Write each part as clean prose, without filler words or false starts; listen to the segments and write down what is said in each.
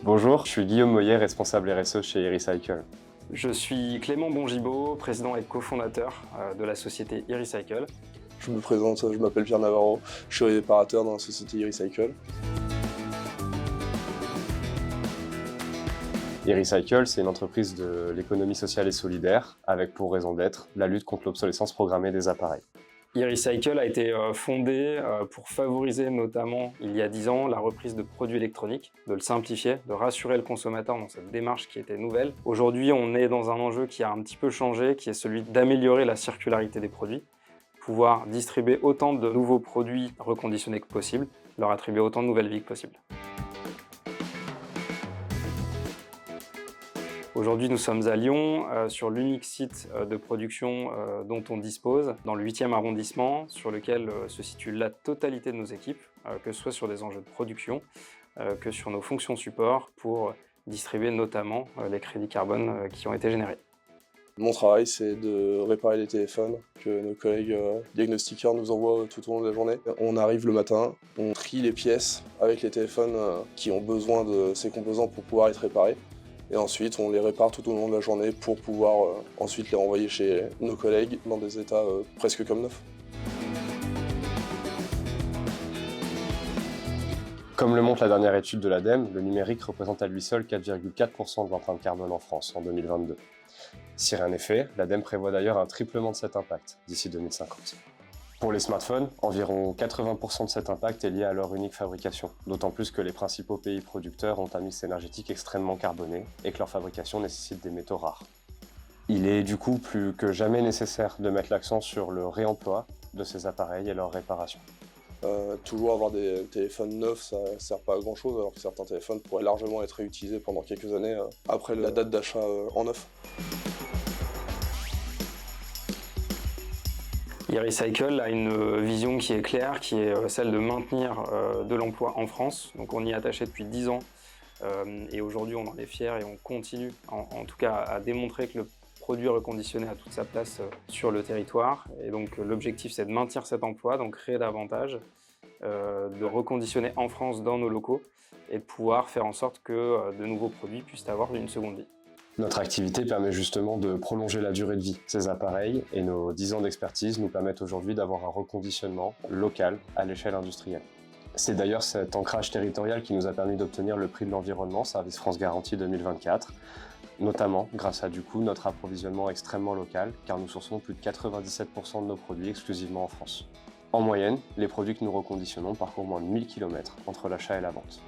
Bonjour, je suis Guillaume Moyer, responsable RSE chez e-Recycle. Je suis Clément Bongibaud, président et cofondateur de la société e-Recycle. Je me présente, je m'appelle Pierre Navarro, je suis réparateur dans la société e-Recycle. e-Recycle, c'est une entreprise de l'économie sociale et solidaire, avec pour raison d'être la lutte contre l'obsolescence programmée des appareils. e-Recycle a été fondé pour favoriser notamment, il y a 10 ans, la reprise de produits électroniques, de le simplifier, de rassurer le consommateur dans cette démarche qui était nouvelle. Aujourd'hui, on est dans un enjeu qui a un petit peu changé, qui est celui d'améliorer la circularité des produits, pouvoir distribuer autant de nouveaux produits reconditionnés que possible, leur attribuer autant de nouvelles vies que possible. Aujourd'hui, nous sommes à Lyon, sur l'unique site de production dont on dispose, dans le 8e arrondissement, sur lequel se situe la totalité de nos équipes, que ce soit sur des enjeux de production, que sur nos fonctions support, pour distribuer notamment les crédits carbone qui ont été générés. Mon travail, c'est de réparer les téléphones que nos collègues diagnostiqueurs nous envoient tout au long de la journée. On arrive le matin, on trie les pièces avec les téléphones qui ont besoin de ces composants pour pouvoir être réparés. Et ensuite, on les répare tout au long de la journée pour pouvoir ensuite les renvoyer chez nos collègues dans des états presque comme neufs. Comme le montre la dernière étude de l'ADEME, le numérique représente à lui seul 4,4% de l'empreinte carbone en France en 2022. Si rien n'est fait, l'ADEME prévoit d'ailleurs un triplement de cet impact d'ici 2050. Pour les smartphones, environ 80% de cet impact est lié à leur unique fabrication, d'autant plus que les principaux pays producteurs ont un mix énergétique extrêmement carboné et que leur fabrication nécessite des métaux rares. Il est du coup plus que jamais nécessaire de mettre l'accent sur le réemploi de ces appareils et leur réparation. Toujours avoir des téléphones neufs, ça ne sert pas à grand chose, alors que certains téléphones pourraient largement être réutilisés pendant quelques années après la date d'achat en neuf. e-Recycle a une vision qui est claire, qui est celle de maintenir de l'emploi en France. Donc on y est attaché depuis 10 ans et aujourd'hui on en est fier et on continue en tout cas à démontrer que le produit reconditionné a toute sa place sur le territoire. Et donc l'objectif c'est de maintenir cet emploi, donc créer davantage, de reconditionner en France dans nos locaux et de pouvoir faire en sorte que de nouveaux produits puissent avoir une seconde vie. Notre activité permet justement de prolonger la durée de vie de ces appareils et nos 10 ans d'expertise nous permettent aujourd'hui d'avoir un reconditionnement local à l'échelle industrielle. C'est d'ailleurs cet ancrage territorial qui nous a permis d'obtenir le prix de l'environnement, Service France Garantie 2024, notamment grâce à notre approvisionnement extrêmement local, car nous sourçons plus de 97% de nos produits exclusivement en France. En moyenne, les produits que nous reconditionnons parcourent moins de 1000 km entre l'achat et la vente.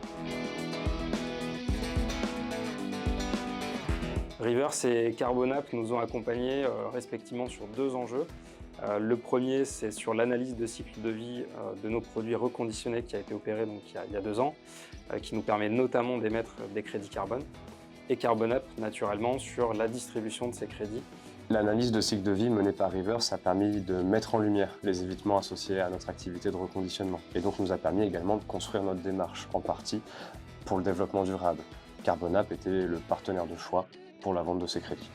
Reverse et Carbonap nous ont accompagnés respectivement sur 2 enjeux. Le premier, c'est sur l'analyse de cycle de vie de nos produits reconditionnés qui a été opérée donc, il y a 2 ans, qui nous permet notamment d'émettre des crédits carbone. Et Carbonap, naturellement, sur la distribution de ces crédits. L'analyse de cycle de vie menée par Reverse a permis de mettre en lumière les évitements associés à notre activité de reconditionnement et donc nous a permis également de construire notre démarche en partie pour le développement durable. Carbonap était le partenaire de choix pour la vente de ces crédits.